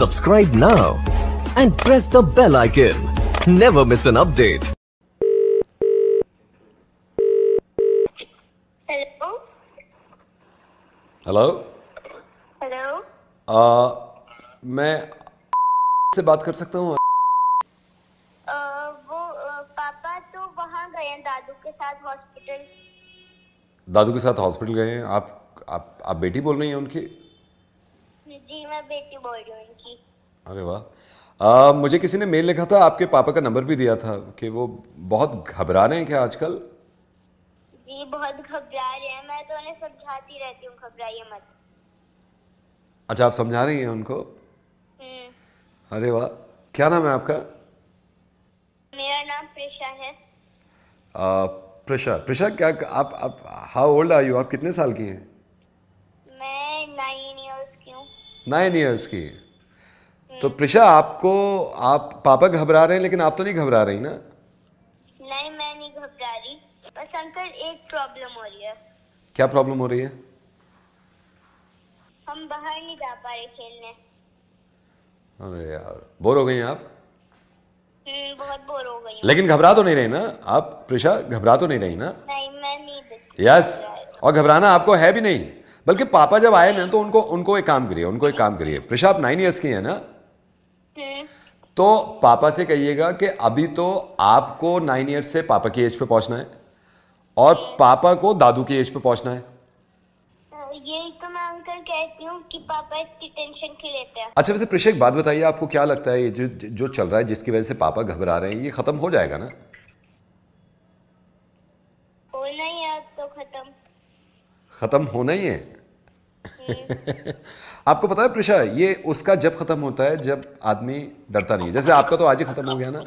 Subscribe now and press the bell icon. Never miss an update. Hello hello hello मैं से बात कर सकता हूँ? वो पापा तो वहाँ गए हैं दादू के साथ हॉस्पिटल। दादू के साथ हॉस्पिटल गए हैं। आप बेटी बोल रही हैं उनकी? जी मैं बेटी बोल रही हूँ उनकी। अरे वाह। मुझे किसी ने मेल लिखा था, आपके पापा का नंबर भी दिया था कि वो बहुत घबरा रहे हैं क्या आजकल? जी बहुत घबरा रहे हैं, मैं तो उन्हें समझाती रहती हूँ घबराइए मत। अच्छा, आप समझा रही हैं उनको? अरे वाह। क्या नाम है आपका? मेरा नाम प्रिशा है। प्रिशा। प्रिशा, क्या आप हाउ ओल्ड आर यू? आप कितने साल की हैं? मैं 9 इयर्स की हूँ। 9 इयर्स की। तो प्रिशा, आप पापा घबरा रहे हैं लेकिन आप तो नहीं घबरा रही ना? नहीं मैं नहीं घबरा रही, बस अंकल एक प्रॉब्लम हो रही है। क्या प्रॉब्लम हो रही है? हम बाहर नहीं जा पा रहे खेलने। अरे यार, बोर हो गई हैं आप? बहुत बोर हो गई हूँ। लेकिन घबरा तो नहीं रही ना आप? प्रिशा, घबरा तो नहीं रही ना? नहीं मैं नहीं यस। और घबराना आपको है भी नहीं, बल्कि पापा जब आए ना तो उनको एक काम करिए। प्रिशा, आप 9 इयर्स की हैं ना? तो पापा से कहिएगा कि अभी तो आपको 9 इयर्स से पापा की एज पे पहुंचना है और पापा को दादू की एज पे पहुंचना है। यही तो मैं अंकल कहती हूँ कि पापा इसकी टेंशन क्यों लेते हैं। अच्छा, वैसे प्रिशा, एक बात बताइए, आपको क्या लगता है ये जो चल रहा है, जिसकी वजह से पापा घबरा रहे हैं, ये खत्म हो जाएगा ना? होना ही है तो खत्म होना ही है। आपको पता है प्रिशा, ये उसका जब खत्म होता है जब आदमी डरता नहीं है। जैसे आपका तो आज ही खत्म हो गया ना?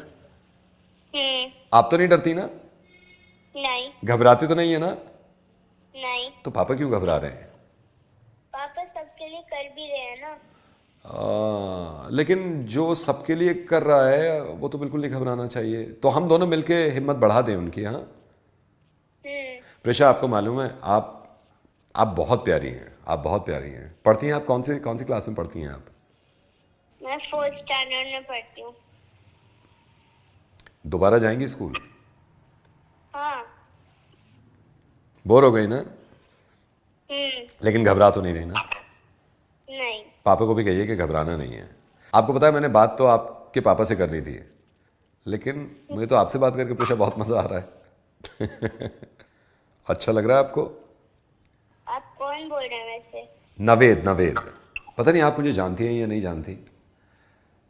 आप तो नहीं डरती ना? नहीं घबराती तो नहीं है ना? नहीं। तो पापा क्यों घबरा रहे हैं? पापा सबके लिए कर भी रहे हैं ना। लेकिन जो सबके लिए कर रहा है वो तो बिल्कुल नहीं घबराना चाहिए। तो हम दोनों मिलके हिम्मत बढ़ा दें उनकी। हाँ प्रिशा, आपको मालूम है, आप बहुत प्यारी हैं। आप बहुत प्यारी हैं। पढ़ती हैं आप? कौन सी क्लास में पढ़ती हैं आप? मैं 4th स्टैंडर्ड में पढ़ती हूँ। दोबारा जाएंगी स्कूल? हाँ। बोर हो गई ना? लेकिन घबरा तो नहीं रही ना? नहीं। पापा को भी कहिए कि घबराना नहीं है। आपको पता है, मैंने बात तो आपके पापा से करनी थी, लेकिन मुझे तो आपसे बात करके प्रिशा बहुत मजा आ रहा है। अच्छा लग रहा है आपको? आप कौन बोल रहे हैं वैसे? नवेद। पता नहीं आप मुझे जानती हैं या नहीं जानती,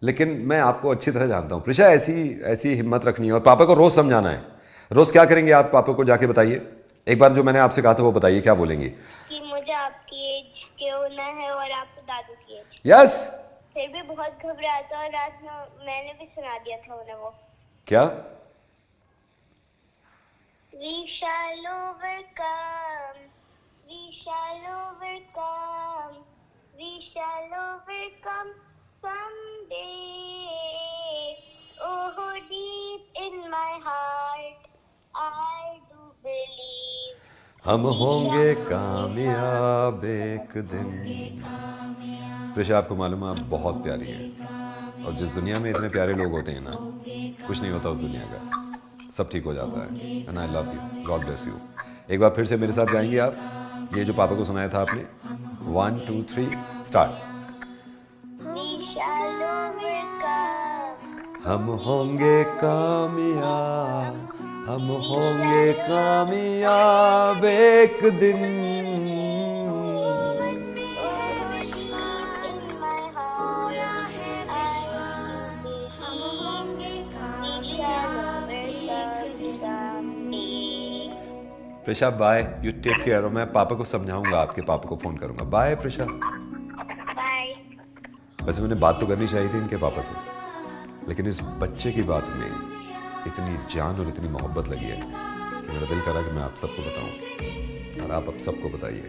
लेकिन मैं आपको अच्छी तरह जानता हूँ। प्रिशा, ऐसी हिम्मत रखनी है और पापा को रोज समझाना है। रोज क्या करेंगे आप? पापा को जाके बताइए एक बार, जो मैंने आपसे कहा था वो बताइए, क्या बोलेंगी? कि मुझे आपकी एज के होना है और आपको दादू की एज। यस। फिर भी बहुत घबराता और रात में मैंने भी सुना दिया था उन्हें वो। क्या? We shall overcome, we shall overcome, we shall overcome someday. Oh, deep in my heart, I do believe. हम होंगे कामयाब एक दिन। प्रिशा, आपको मालूम है, आप बहुत प्यारी हैं, और जिस दुनिया में इतने प्यारे लोग होते हैं ना, कुछ नहीं होता उस दुनिया का, सब ठीक हो जाता है। And I love you, God bless you. एक बार फिर से मेरे साथ गाएंगे आप ये जो पापा को सुनाया था आपने? 1 2 3 स्टार्ट। We shall overcome. हम होंगे कामयाब, हम होंगे कामयाब एक दिन। Prisha, bye, you take care. और मैं पापा को समझाऊंगा, आपके पापा को फ़ोन करूंगा। बाय प्रिशा। बाय। वैसे मैंने बात तो करनी चाहिए थी इनके पापा से, लेकिन इस बच्चे की बात में इतनी जान और इतनी मोहब्बत लगी है कि मेरा दिल करा कि मैं आप सबको बताऊं, और आप अब सबको बताइए।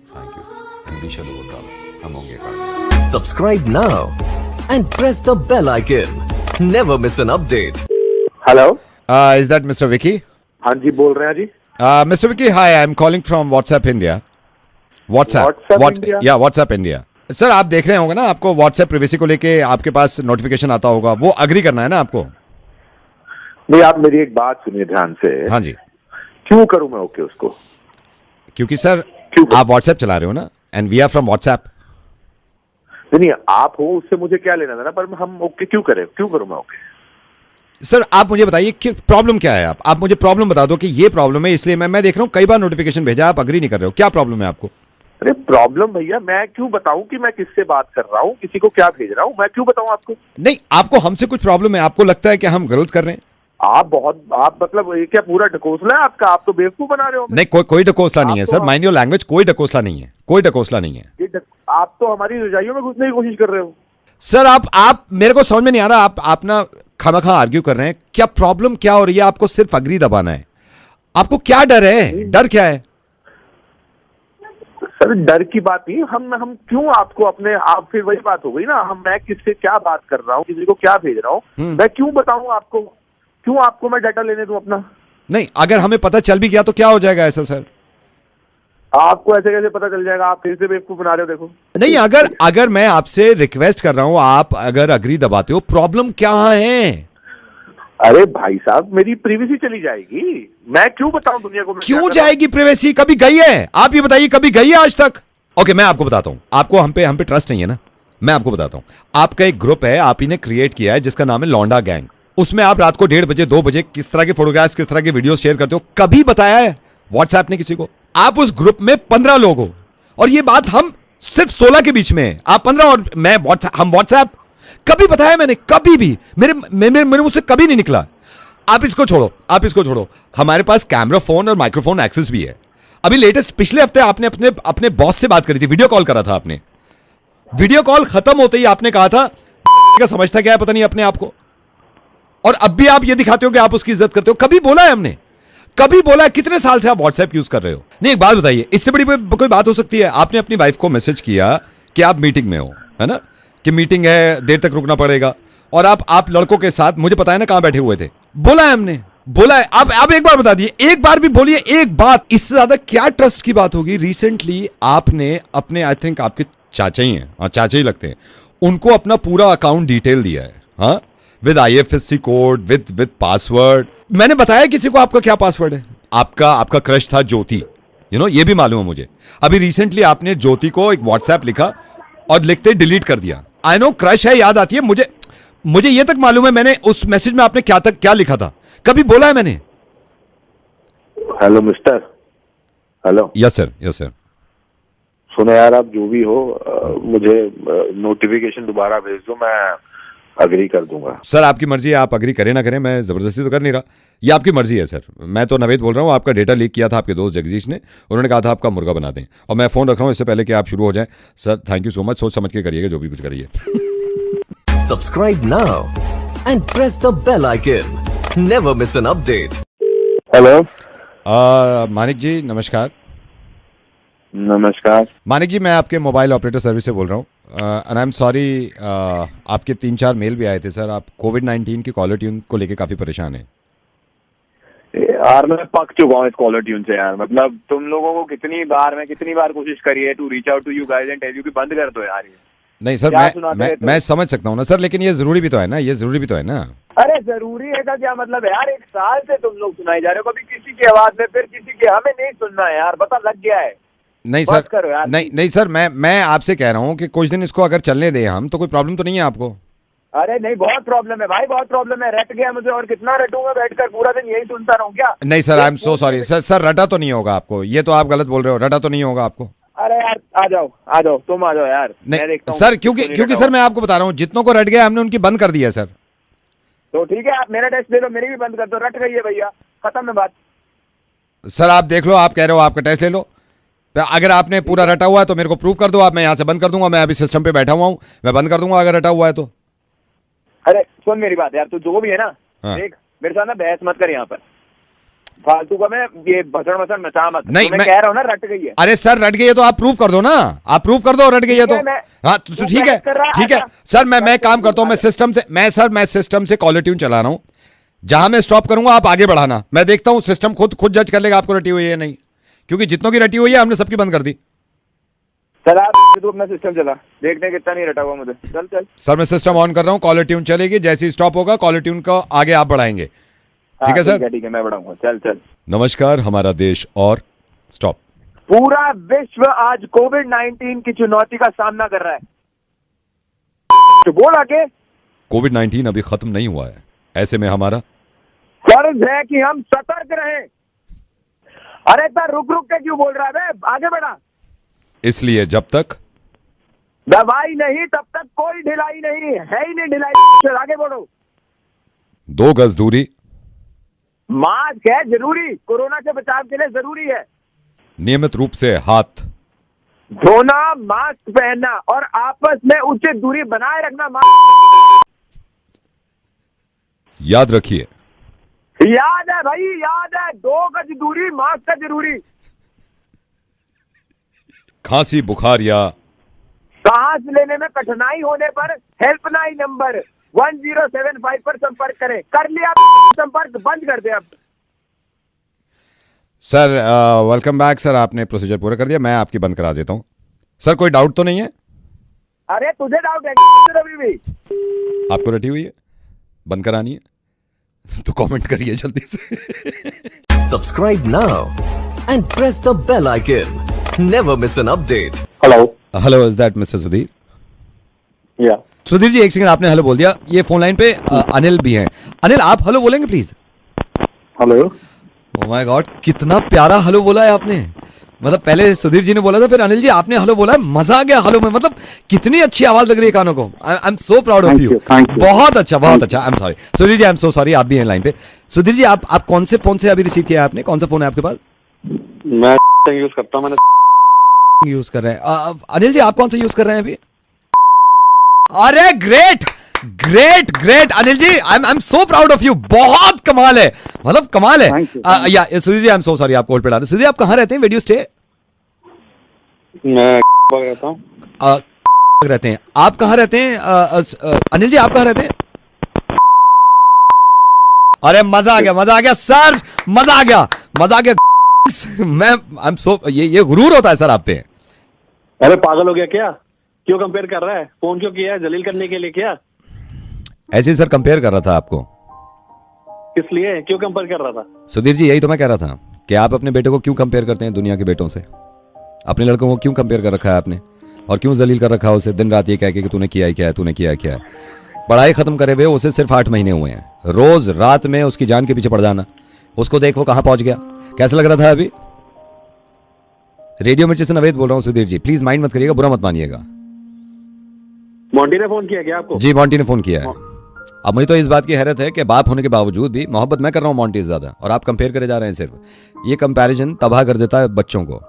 Thank you. And we shall overcome. हम होंगे कामयाब। Subscribe now and press the bell icon. Never miss an update. Hello. Is that mister Vicky? हाँ जी, बोल रहे हैं जी। Mr. Vicky, hi, I'm calling from WhatsApp India. WhatsApp India? Yeah, WhatsApp India. Sir आप देख रहे होंगे ना, आपको व्हाट्सएप प्राइवेसी को लेके आपके पास नोटिफिकेशन आता होगा, वो अग्री करना है ना आपको? नहीं, आप मेरी एक बात सुनिए ध्यान से। हाँ जी। क्यों करूं मैं ओके उसको? क्योंकि सर क्यों? आप व्हाट्सएप चला रहे हो ना, and we are from WhatsApp. नहीं, आप हो, उससे मुझे क्या लेना देना, पर हम ओके क्यों करें? क्यों करूं मैं ओके? सर आप मुझे बताइए कि प्रॉब्लम क्या है? आप मुझे प्रॉब्लम बता दो कि ये प्रॉब्लम है, इसलिए मैं देख रहा हूँ कई बार नोटिफिकेशन भेजा, आप अग्री नहीं कर रहे हो, क्या प्रॉब्लम है आपको? अरे प्रॉब्लम भैया, मैं क्यों बताऊं कि मैं किससे बात कर रहा हूं, किसी को क्या भेज रहा हूं, मैं क्यों बताऊं आपको? नहीं, आपको हमसे कुछ प्रॉब्लम है, आपको लगता है कि हम गलत कर रहे हैं? आप मतलब ये क्या पूरा ढकोसला है आपका? आप तो बेवकूफ बना रहे हो हमें। नहीं, कोई ढकोसला नहीं है आप सर, तो- माइंड योर लैंग्वेज, कोई ढकोसला नहीं है, कोई ढकोसला नहीं है। आप तो हमारी रजाइयों में घुसने की कोशिश कर रहे हो। सर आप मेरे को समझ में नहीं आ रहा, आप ना खामखा आर्ग्यू कर रहे हैं, क्या प्रॉब्लम क्या हो रही है? आपको सिर्फ अग्री दबाना है, आपको क्या डर है? डर क्या है सर? डर की बात नहीं, हम क्यों आपको अपने आप, फिर वही बात हो गई ना, मैं किससे क्या बात कर रहा हूँ, किसी को क्या भेज रहा हूँ, मैं क्यों बताऊं आपको? क्यों आपको मैं डाटा लेने दूं अपना? नहीं, अगर हमें पता चल भी गया तो क्या हो जाएगा ऐसा सर? आपको ऐसे कैसे पता चल जाएगा? आप फिर से बेवकूफ बना रहे हो, देखो। नहीं, अगर मैं आपसे रिक्वेस्ट कर रहा हूं, आप अगर अग्री दबाते हो, प्रॉब्लम क्या है? अरे भाई साहब, मेरी प्रिवेसी चली जाएगी, मैं क्यों बताऊं दुनिया को? क्यों जाएगी प्राइवेसी? कभी गई है? आप ये बताइए, कभी गई है आज तक? ओके, मैं आपको बताता हूं, आपको हम पे ट्रस्ट नहीं है ना, मैं आपको बताता हूं। आपका एक ग्रुप है, आप ही ने क्रिएट किया है, जिसका नाम है लौंडा गैंग। उसमें आप रात को 1:30 बजे 2 बजे किस तरह के फोटोग्राफ्स, किस तरह के वीडियो शेयर करते हो, कभी बताया है व्हाट्सएप ने किसी को? आप उस ग्रुप में 15 लोग हो, और ये बात हम सिर्फ 16 के बीच में है, आप 15 और मैं हम व्हाट्सएप कभी बताया मैंने? कभी भी मेरे मुझसे कभी नहीं निकला। आप इसको छोड़ो, हमारे पास कैमरा फोन और माइक्रोफोन एक्सेस भी है। अभी लेटेस्ट पिछले हफ्ते आपने अपने बॉस से बात करी थी, वीडियो कॉल करा था आपने। वीडियो कॉल खत्म होते ही आपने कहा था का समझता क्या है पता नहीं अपने आप को, और अब भी आप ये दिखाते हो कि आप उसकी इज्जत करते हो। कभी बोला है हमने? कभी बोला है? कितने साल से आप व्हाट्सएप यूज कर रहे हो? नहीं, एक बात बताइए, इससे बड़ी कोई बात हो सकती है? आपने अपनी वाइफ को मैसेज किया कि आप मीटिंग में हो, है ना, कि मीटिंग है, देर तक रुकना पड़ेगा, और आप लड़कों के साथ, मुझे पता है ना कहां बैठे हुए थे, बोला है हमने, बोला है। आप एक बार बता दिए, एक बार भी बोलिए, एक बात। इससे ज्यादा क्या ट्रस्ट की बात होगी? रिसेंटली आपने अपने, आई थिंक आपके चाचा ही हैं, हाँ चाचा ही लगते हैं, उनको अपना पूरा अकाउंट डिटेल दिया है, हाँ, with IFSC code, with password. मैंने बताया किसी को आपका क्या पासवर्ड है? आपका क्रश था ज्योति, ये भी मालूम है मुझे। अभी रिसेंटली आपने ज्योति को एक व्हाट्सएप लिखा और लिखते डिलीट कर दिया। आई नो क्रश है, याद आती है मुझे ये तक मालूम है मैंने उस मैसेज में आपने क्या लिखा था, कभी बोला है मैंने? Hello mister, hello. Yes sir. सुनो यार, आप जो भी हो, मुझे नोटिफिकेशन दोबारा भेज दो, मैं अग्री कर दूंगा। सर आपकी मर्जी है, आप अग्री करें ना करें, मैं जबरदस्ती तो कर नहीं रहा, ये आपकी मर्जी है सर। मैं तो नवेद बोल रहा हूँ, आपका डेटा लीक किया था आपके दोस्त जगदीश ने, उन्होंने कहा था आपका मुर्गा बना दें, और मैं फोन रख रहा हूँ इससे पहले कि आप शुरू हो जाए। Sir thank you so much, सोच समझ के करिएगा जो भी कुछ करिए। Subscribe now and press the bell icon. Never miss an update. Hello. Manik ji नमस्कार। नमस्कार। मानिक जी, मैं आपके मोबाइल ऑपरेटर सर्विस से बोल रहा हूँ, एंड आई एम सॉरी, आपके 3-4 मेल भी आए थे सर, आप कोविड-19 की कॉलर ट्यून को लेके काफी परेशान हैं। यार मैं पक चुका हूँ इस कॉलर ट्यून से यार, मतलब तुम लोगों को कितनी बार कोशिश करी है to reach out to you guys and tell you कि बंद कर दो यार ये। नहीं सर, मैं समझ सकता हूँ ना सर, लेकिन ये जरूरी भी तो है ना, अरे जरूरी है का क्या मतलब है यार? 1 साल से तुम लोग सुनाई जा रहे हो, कभी किसी की आवाज में, फिर किसी की, हमें नहीं सुनना है यार, पता लग गया है। नहीं सर, करो यार। नहीं सर, मैं आपसे कह रहा हूँ कि कुछ दिन इसको अगर चलने दें हम, तो कोई प्रॉब्लम तो नहीं है आपको? अरे नहीं, बहुत प्रॉब्लम है भाई, बहुत प्रॉब्लम है, रट गया मुझे, और कितना रटूंगा बैठकर, पूरा दिन यही सुनता रहूं क्या? नहीं sir, I am so sorry sir, रटा तो नहीं होगा आपको, ये तो आप गलत बोल रहे हो, रटा तो नहीं होगा आपको। अरे यार आ जाओ तुम आ जाओ यार। नहीं सर, क्योंकि सर मैं आपको बता रहा हूँ, जितनों को रट गया हमने उनकी बंद कर दी है सर। तो ठीक है, आप मेरा टेस्ट ले लो, मेरी भी बंद कर दो, रट गई है भैया, खत्म है बात। सर आप देख लो, आप कह रहे हो आपका टेस्ट ले लो, अगर आपने पूरा रटा हुआ है तो मेरे को प्रूव कर दो आप, मैं यहाँ से बंद कर दूंगा, मैं अभी सिस्टम पे बैठा हुआ हूँ, मैं बंद कर दूंगा अगर रटा हुआ है तो। अरे सुन मेरी बात यार, तू जो भी है ना, देख मेरे साथ ना बहस मत कर यहाँ पर, फालतू का मैं ये भसड़ मचा मत। नहीं, मैं कह रहा हूँ ना रट गई है। अरे सर रट गई है तो आप प्रूव कर दो ना, आप प्रूव कर दो रट गई है तो। हाँ तो ठीक है सर, मैं काम करता हूँ, मैं सिस्टम से कॉलर ट्यून चला रहा हूँ, जहां मैं स्टॉप करूंगा आप आगे बढ़ाना, मैं देखता हूँ सिस्टम खुद जज कर लेगा आपको रटी हुई है नहीं, क्योंकि जितनों की रटी हुई है हमने सबकी बंद कर दी। चल आप तू अपना सिस्टम चला, देखने कितना नहीं रटा हुआ मुझे। चल चल सर मैं सिस्टम ऑन कर रहा हूँ, कॉलर ट्यून चलेगी, जैसे ही स्टॉप होगा कॉलर ट्यून को आगे आप बढ़ाएंगे। ठीक है सर, ठीक है मैं बढ़ाऊंगा। चल चल। नमस्कार हमारा देश और स्टॉप। पूरा विश्व आज कोविड-19 की चुनौती का सामना कर रहा है, तो बोल आगे। कोविड-19 अभी खत्म नहीं हुआ है, ऐसे में हमारा फर्ज है कि हम सतर्क रहें। अरे इतना रुक रुक के क्यों बोल रहा है, आगे बढ़ा। इसलिए जब तक दवाई नहीं तब तक कोई ढिलाई नहीं है, ही नहीं ढिलाई। आगे बढ़ो। 2 गज दूरी, मास्क है जरूरी, कोरोना से बचाव के लिए जरूरी है। नियमित रूप से हाथ धोना, मास्क पहनना और आपस में उचित दूरी बनाए रखना। मास्क याद रखिए, याद है भाई, याद है। 2 गज दूरी, मास्क है जरूरी। खांसी बुखार या सांस लेने में कठिनाई होने पर हेल्पलाइन नंबर 1075 पर संपर्क करें। कर लिया संपर्क, बंद कर दे अब। सर वेलकम बैक सर, आपने प्रोसीजर पूरा कर दिया, मैं आपकी बंद करा देता हूँ। सर कोई डाउट तो नहीं है? अरे तुझे डाउट है अभी भी? आपको रटी हुई है, बंद करानी है तो कमेंट करिए जल्दी से। Subscribe now and press the bell icon. Never miss an update. Hello, is that mister Sudhir? या सुधीर जी एक सेकंड, आपने हेलो बोल दिया। ये फोन लाइन पे अनिल भी हैं। अनिल आप हेलो बोलेंगे please? Hello. Oh my God, कितना प्यारा हेलो बोला है आपने। मतलब पहले सुधीर जी ने बोला था, फिर अनिल जी आपने हेलो बोला है, मजा आ गया हेलो में। मतलब कितनी अच्छी आवाज लग रही है कानों को। I am so proud of you. बहुत अच्छा, बहुत अच्छा। I am sorry Sudhir ji, I am so sorry, आप भी हैं लाइन पे। सुधीर जी आप कौन से फोन से अभी रिसीव किया है आपने? कौन सा फोन है आपके पास? मैं यूज करता हूं, मैंने यूज कर रहे हैं। अनिल जी आप कौन सा यूज कर रहे हैं अभी? अरे great great great Anil ji, I am so proud of you. बहुत कमाल है, मतलब कमाल है। या Sudhir ji I am so sorry, आपको होल्ड पे डाल। सुधीर आप कहाँ रहते हैं? Where do you stay? मैं रहता हूँ। रहते हैं आप? कहाँ रहते हैं अनिल जी, आप कहाँ रहते हैं? अरे मजा आ गया, मजा आ गया सर, मजा आ गया, मजा आ गया। मैं आई एम सो, ये गुरूर होता है सर आप पे। अरे पागल हो गया क्या? क्यों कंपेयर कर रहा है? फोन क्यों किया है? जलील करने के लिए क्या? ऐसे ही सर कंपेयर कर रहा था आपको। किस लिए? क्यों कंपेयर कर रहा था? सुधीर जी यही तो मैं कह रहा था कि आप अपने बेटे को क्यों कंपेयर करते हैं दुनिया के बेटों से? अपने लड़कों को क्यों कंपेयर कर रखा है आपने, और क्यों जलील कर रखा है उसे दिन रात ये कह के कि तूने किया है क्या है, तूने किया है क्या है। पढ़ाई खत्म करे हुए उसे सिर्फ 8 महीने हुए हैं, रोज रात में उसकी जान के पीछे पड़ जाना। उसको देख वो कहां पहुंच गया, कैसा लग रहा था अभी? रेडियो मिर्ची से नवेद बोल रहा हूं सुधीर जी, प्लीज माइंड मत करिएगा, बुरा मत मानिएगा। मोंटी ने फोन किया क्या आपको? जी मोंटी ने फोन किया है। अब मुझे तो इस बात की हैरत है कि बाप होने के बावजूद भी मोहब्बत मैं कर रहा हूं मोंटी से ज्यादा, और आप कंपेयर करे जा रहे हैं। सिर्फ ये कंपैरिजन तबाह कर देता है बच्चों को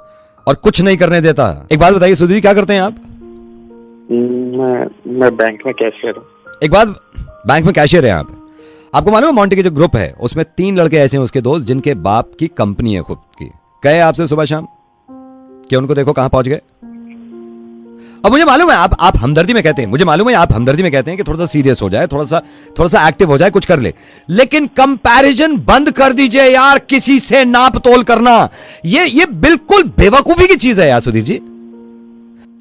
और कुछ नहीं करने देता। एक बात बताइए सुधीर, क्या करते हैं आप? मैं बैंक में कैशियर हूँ। एक बात, बैंक में कैशियर हैं आप? आपको मालूम है मोंटी के जो ग्रुप है उसमें 3 लड़के ऐसे हैं उसके दोस्त जिनके बाप की कंपनी है खुद की। कहे आपसे सुबह शाम कि उनको देखो कहां पहुंच गए। अब मुझे मालूम है आप हमदर्दी में कहते हैं, मुझे मालूम है आप हमदर्दी में कहते हैं कि थोड़ा सा सीरियस हो जाए, थोड़ा सा एक्टिव हो जाए, कुछ कर ले, लेकिन कंपैरिजन बंद कर दीजिए यार। किसी से नाप तोल करना ये बिल्कुल बेवकूफी की चीज है यार सुधीर जी।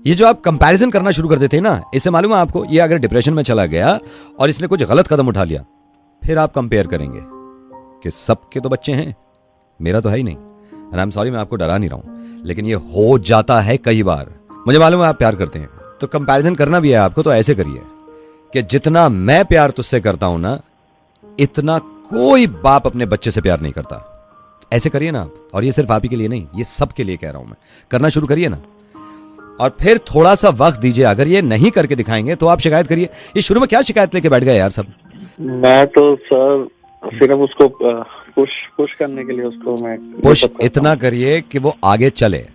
ये जो आप कंपैरिजन करना शुरू कर देते हैं ना, इससे मालूम है आपको, ये अगर डिप्रेशन में चला गया और इसने कुछ गलत कदम उठा लिया, फिर आप कंपेयर करेंगे कि सबके तो बच्चे हैं, मेरा तो है ही नहीं। एंड आई एम सॉरी, मैं आपको डरा नहीं रहा हूं, लेकिन ये हो जाता है कई बार। मुझे मालूम है आप प्यार करते हैं, तो कंपैरिजन करना भी है आपको, तो ऐसे करिए कि जितना मैं प्यार तुझसे करता हूं ना, इतना कोई बाप अपने बच्चे से प्यार नहीं करता। ऐसे करिए ना आप। और ये सिर्फ आप ही के लिए नहीं, ये सबके लिए कह रहा हूं मैं। करना शुरू करिए ना, और फिर थोड़ा सा वक्त दीजिए। अगर ये नहीं करके दिखाएंगे तो आप शिकायत करिए। ये शुरू में क्या शिकायत लेके बैठ गए यार सब? मैं तो सर सिर्फ उसको पुश करने के लिए उसको मैं पुश इतना करिए कि वो आगे चले।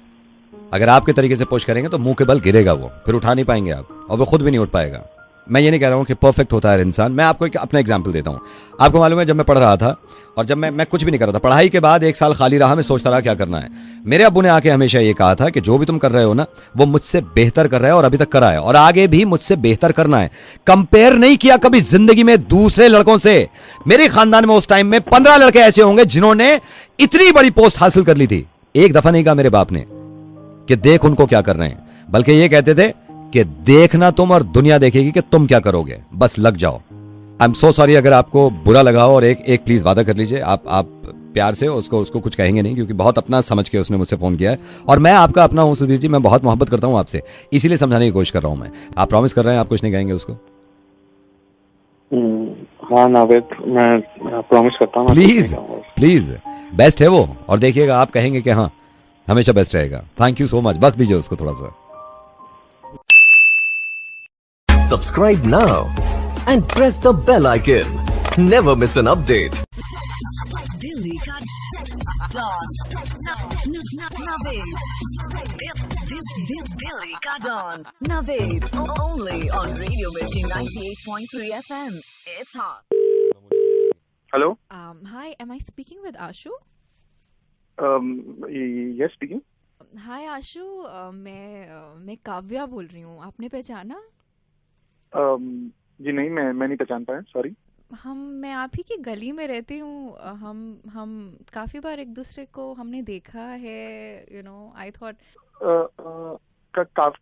अगर आपके तरीके से पुश करेंगे तो मुंह के बल गिरेगा वो, फिर उठा नहीं पाएंगे आप, और वो खुद भी नहीं उठ पाएगा। मैं ये नहीं कह रहा हूँ कि परफेक्ट होता है इंसान। मैं आपको एक अपना एग्जांपल देता हूँ। आपको मालूम है जब मैं पढ़ रहा था, और जब मैं कुछ भी नहीं कर रहा था, पढ़ाई के बाद 1 साल खाली रहा, मैं सोचता रहा क्या करना है। मेरे अब्बू ने आके हमेशा ये कहा था कि जो भी तुम कर रहे हो ना, वो मुझसे बेहतर कर रहे हो, और अभी तक करा है, और आगे भी मुझसे बेहतर करना है। कंपेयर नहीं किया कभी जिंदगी में दूसरे लड़कों से। मेरे खानदान में उस टाइम में 15 लड़के ऐसे होंगे जिन्होंने इतनी बड़ी पोस्ट हासिल कर ली थी। एक दफा नहीं कहा मेरे बाप ने कि देख उनको क्या कर रहे हैं। बल्कि ये कहते थे कि देखना तुम और दुनिया देखेगी कि तुम क्या करोगे, बस लग जाओ। आई एम सो सॉरी अगर आपको बुरा लगा हो, और एक प्लीज वादा कर लीजिए, आप प्यार से उसको कुछ कहेंगे नहीं, क्योंकि बहुत अपना समझ के उसने मुझसे फोन किया है और मैं आपका अपना हूं सुधीर जी, मैं बहुत मोहब्बत करता हूं आपसे, इसीलिए समझाने की कोशिश कर रहा हूं मैं। आप प्रॉमिस कर रहे हैं आप कुछ नहीं कहेंगे उसको? हाँ नावेद, मैं प्रॉमिस करता हूँ। प्लीज प्लीज, बेस्ट है वो, और देखिएगा आप कहेंगे कि हाँ हमेशा बेस्ट रहेगा। थैंक यू सो मच, वक्त दीजिए उसको थोड़ा सा। Subscribe now and press the bell icon. Never miss an update. Delhi का डॉन दिल्ली का don Naved only on Radio Mirchi 98.3 FM. It's hot. Hello, Hi, am I speaking with Ashu? Yes speaking. Hi Ashu, मैं काव्या बोल रही हूँ, आपने पहचाना? जी नहीं, मैं नहीं पहचान पाया, सॉरी। मैं आप ही की गली में रहती हूँ। हम काफी बार एक दूसरे को हमने देखा है, you know, I thought.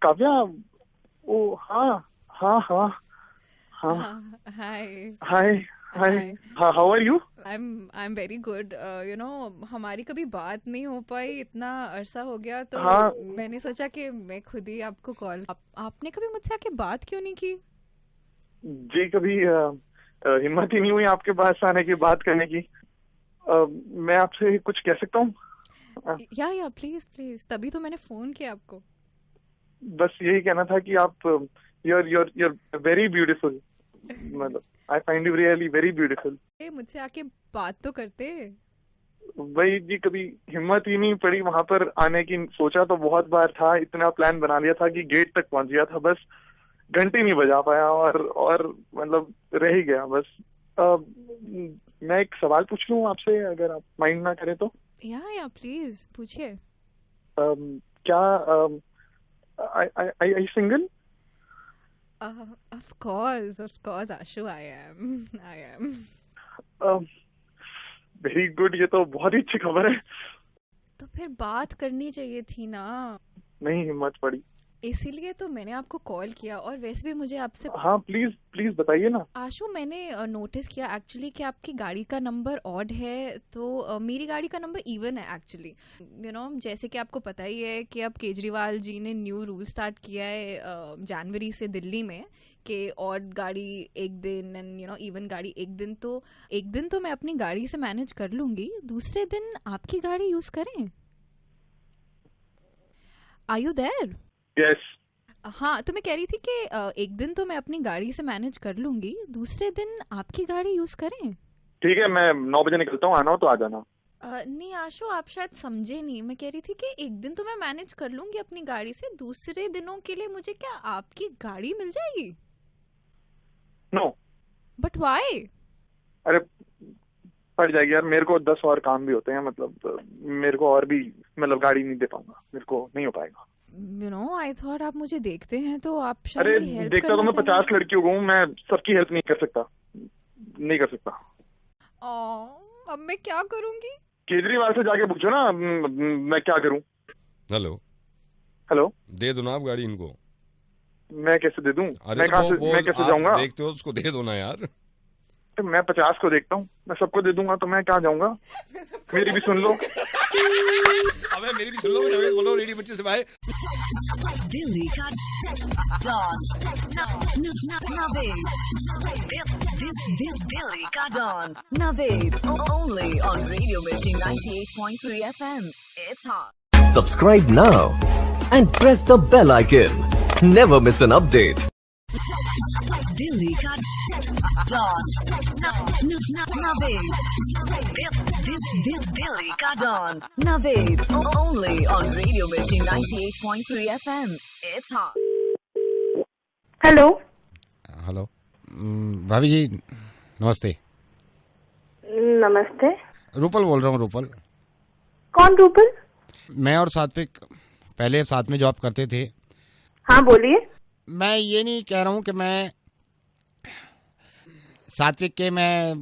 Kavya, ओ हाँ हाँ हाँ हाँ। Hi hi hi, how are you? I am very good. You know, हमारी कभी बात नहीं हो पाई, इतना अरसा हो गया, तो हाँ। मैंने सोचा कि मैं खुद ही आपको कॉल। आपने कभी मुझसे आके बात क्यों नहीं की? जी कभी हिम्मत ही नहीं हुई आपके पास आने की, बात करने की। मैं आपसे कुछ कह सकता हूँ? या प्लीज प्लीज, तभी तो मैंने फोन किया आपको। बस यही कहना था कि आप you're वेरी ब्यूटीफुल, मतलब I find you really very beautiful. मुझसे आके बात तो करते। वही जी, कभी हिम्मत ही नहीं पड़ी वहां पर आने की। सोचा तो बहुत बार था, इतना प्लान बना लिया था कि गेट तक पहुंच गया था, बस घंटी नहीं बजा पाया और मतलब रह ही गया बस। मैं एक सवाल पूछ लूं आपसे, अगर आप माइंड ना करें तो? या प्लीज पूछिए। क्या आई single? Of course Ashu, I am. Very good, ये तो बहुत ही अच्छी खबर है। तो फिर बात करनी चाहिए थी ना। नहीं हिम्मत पड़ी, इसीलिए तो मैंने आपको कॉल किया। और वैसे भी मुझे आपसे। हाँ प्लीज प्लीज बताइए ना। आशु, मैंने नोटिस किया एक्चुअली कि आपकी गाड़ी का नंबर ऑड है, तो मेरी गाड़ी का नंबर इवन है एक्चुअली। यू नो, जैसे कि आपको पता ही है कि अब केजरीवाल जी ने न्यू रूल स्टार्ट किया है जनवरी से दिल्ली में, कि ऑड गाड़ी एक दिन एंड यू नो इवन गाड़ी एक दिन। तो एक दिन तो मैं अपनी गाड़ी से मैनेज कर लूंगी, दूसरे दिन आपकी गाड़ी यूज करें। Are you there? यस। हाँ, तो मैं कह रही थी कि एक दिन तो मैं अपनी गाड़ी से मैनेज कर लूंगी, दूसरे दिन आपकी गाड़ी यूज करें। ठीक है, मैं 9 बजे निकलता हूँ, आना हो तो आ जाना। नहीं आशु, आप शायद समझे नहीं। मैं कह रही थी कि एक दिन तो मैं मैनेज कर लूंगी अपनी गाड़ी से, दूसरे दिनों के लिए मुझे क्या आपकी गाड़ी मिल जाएगी? नो। But why? अरे पड़ जाएगी यार, मेरे को 10 और काम भी होते हैं, मतलब मेरे को और भी, मतलब गाड़ी नहीं दे पाऊंगा, मेरे को नहीं हो पाएगा। यू नो, आई थॉट आप मुझे देखते हैं तो आप शायद अरे मेरी हेल्प देखता तो मैं 50 लड़कियों को हूँ, मैं सबकी हेल्प नहीं कर सकता। अब मैं क्या करूंगी? केजरीवाल से जाके पूछो ना मैं क्या करूं। हेलो, दे दो ना आप गाड़ी इनको। मैं कैसे दे दूं? मैं कैसे जाऊंगा? देखते हो उसको दे दो ना यार। तो मैं 50 को देखता हूँ, मैं सबको दे दूंगा तो मैं कहाँ जाऊंगा? मेरी भी सुन लो। अबे मेरी भी सुन लो, मैं नवेद बोल रहा हूँ रेडियो मिर्ची से भाई। दिल्ली का डॉन दिल्ली का don Naved only on Radio Mirchi 98.3 FM. It's hot. Subscribe now and press the bell icon. Never miss an update. Delhi का डॉन नवेद दिल्ली का don Naved only on Radio Mirchi 98.3 FM. It's hot. Hello hello भाभी जी, नमस्ते। नमस्ते। रूपल बोल रहा हूँ। रूपल? कौन रूपल? मैं और सात्विक पहले साथ में जॉब करते थे। हाँ बोलिए। मैं ये नहीं कह रहा हूँ कि मैं सात्विक के मैं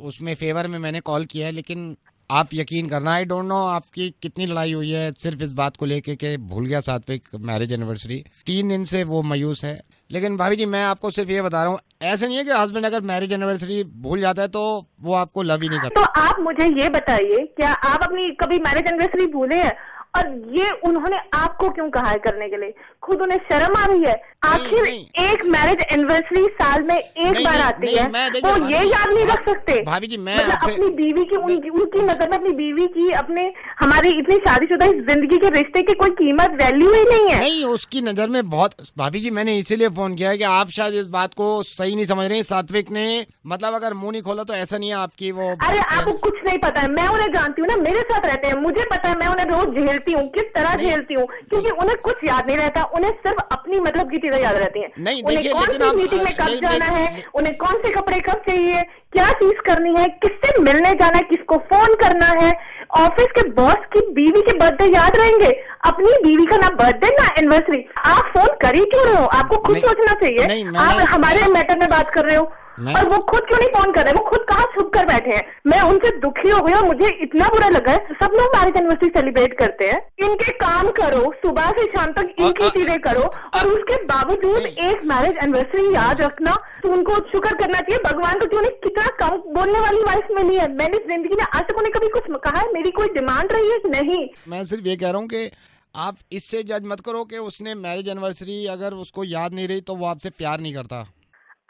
उसमें फेवर में मैंने कॉल किया है, लेकिन आप यकीन करना, आई डोंट नो आपकी कितनी लड़ाई हुई है सिर्फ इस बात को लेके कि भूल गया सात्विक मैरिज एनिवर्सरी। 3 दिन से वो मायूस है। लेकिन भाभी जी मैं आपको सिर्फ ये बता रहा हूँ, ऐसे नहीं है कि हस्बैंड अगर मैरिज एनिवर्सरी भूल जाता है तो वो आपको लव ही नहीं करता। तो आप मुझे ये बताइए, क्या आप अपनी कभी मैरिज एनिवर्सरी भूले हैं? और ये उन्होंने आपको क्यों कहा है करने के लिए? खुद उन्हें शर्म आ रही है? आखिर एक मैरिज एनिवर्सरी साल में एक बार आती है, वो ये याद नहीं रख सकते? भाभी जी मैं मतलब अपनी बीवी की उनकी नजर में अपनी बीवी की, अपने हमारी इतनी शादीशुदा इस जिंदगी के रिश्ते की कोई कीमत वैल्यू ही नहीं है। नहीं, उसकी नजर में बहुत। भाभी जी मैंने इसीलिए फोन किया है कि आप शायद इस बात को सही नहीं समझ रहे। सात्विक ने मतलब अगर मुंह नहीं खोला तो ऐसा नहीं है आपकी वो। अरे आपको कुछ नहीं पता है, मैं उन्हें जानती हूँ ना, मेरे साथ रहते हैं, मुझे पता है मैं उन्हें रोज झेलती हूँ, किस तरह झेलती हूँ, क्योंकि उन्हें कुछ याद नहीं रहता, उन्हें सिर्फ अपनी मतलब की चीजें याद रहती हैं। उन्हें कौन सी मीटिंग में कब जाना है, उन्हें कौन से कपड़े कब चाहिए, क्या चीज करनी है, किससे मिलने जाना है, किसको फोन करना है, ऑफिस के बॉस की बीवी के बर्थडे याद रहेंगे, अपनी बीवी का ना बर्थडे ना एनिवर्सरी। आप फोन कर ही क्यों रहे हो? आपको खुद सोचना चाहिए। आप हमारे मैटर में बात कर रहे हो और वो खुद क्यों नहीं फोन कर रहे? वो खुद कहाँ छुप कर बैठे हैं? मैं उनसे दुखी हो गई और मुझे इतना बुरा लगा है। सब लोग मैरिज एनिवर्सरी सेलिब्रेट करते हैं, इनके काम करो, सुबह से शाम तक इनकी चीजें करो, और उसके बावजूद एक मैरिज एनिवर्सरी याद रखना, तो उनको शुक्र करना चाहिए भगवान को कि उन्हें कितना कम बोलने वाली वाइफ मिली है। मैंने जिंदगी में आज तक उन्हें कभी कुछ कहा है? मेरी कोई डिमांड रही है? नहीं। मैं सिर्फ ये कह रहा हूँ कि आप इससे जज मत करो कि उसने मैरिज एनिवर्सरी अगर उसको याद नहीं रही तो वो आपसे प्यार नहीं करता।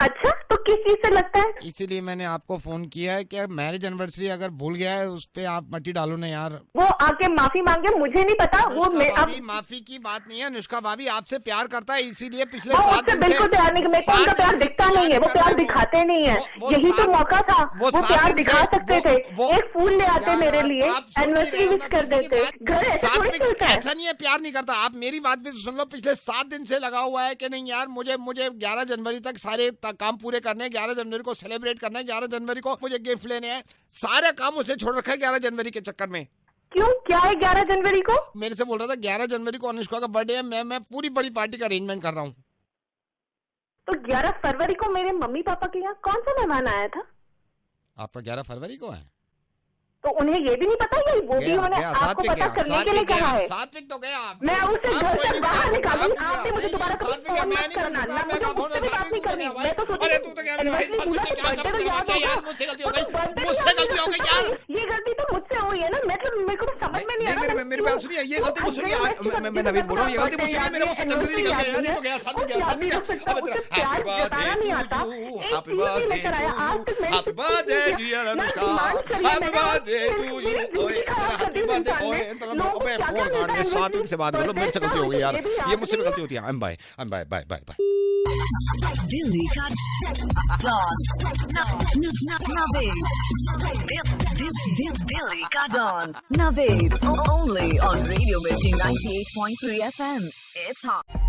अच्छा, तो किस चीज से लगता है? इसीलिए मैंने आपको फोन किया है कि मैरिज एनिवर्सरी अगर भूल गया है उस पे आप मट्टी डालो ना यार। वो आके माफी मांगे, मुझे नहीं पता। वो माफी की बात नहीं है, अनुष्का भाभी आपसे प्यार करता है, इसीलिए पिछले 7 दिन से बिल्कुल प्यार नहीं। मेरे को उनका प्यार दिखता नहीं है, वो प्यार दिखाते नहीं है। यही तो मौका था, वो प्यार दिखा सकते थे। एक फूल ले आते मेरे लिए, एनिवर्सरी विश कर देते। घर ऐसा थोड़ी चलता है। ऐसा नहीं है प्यार नहीं करता। आप मेरी बात भी सुन लो, पिछले 7 दिन से लगा हुआ है कि नहीं यार मुझे 11 जनवरी तक सारे काम पूरे करने हैं, 11 जनवरी को सेलिब्रेट करना है, 11 जनवरी को मुझे गिफ्ट लेने हैं। सारे काम उसने छोड़ रखा है 11 जनवरी के चक्कर में। क्यों, क्या है 11 जनवरी को? मेरे से बोल रहा था 11 जनवरी को अनुष्का का बर्थडे है, मैं पूरी बड़ी पार्टी का अरेंजमेंट कर रहा हूँ। तो 11 फरवरी को मेरे मम्मी पापा के यहाँ कौन सा मेहमान आया था? आपका 11 फरवरी को है तो उन्हें ये भी नहीं पता? ये वो भी उन्होंने आपको पता करने के लिए कहा है। सात्विक तो गया, मैं उसे घर से बाहर निकालूंगी। आपने मुझे दोबारा कभी फोन मत करना, ना मुझे मुझसे भी बात नहीं करनी। मैं तो सोच रही हूँ बर्थडे तो याद होगा, मुझसे गलती हो गई यार। ये गलती तो मुझसे हुई है ना, मतलब मेरे को समझ में नहीं आ रहा। मेरी बात सुनिए, ये गलती मुझसे नहीं, मैं नवीन बोल रहा हूँ, ये गलती मुझसे मेरे मुंह से जल्दी निकल गया यार। ये तो गया सात्विक गया, सात्विक गया। अब तेरा प्यार जताना नहीं आता। Happy birthday dear Anushka, happy birthday to you. Satvik से बात करो, मेरे से गलती हो गई यार, ये मुझसे भी गलती होती है। बाय। दिल्ली का don Naved, only on Radio Mirchi 98.3 FM. It's hot.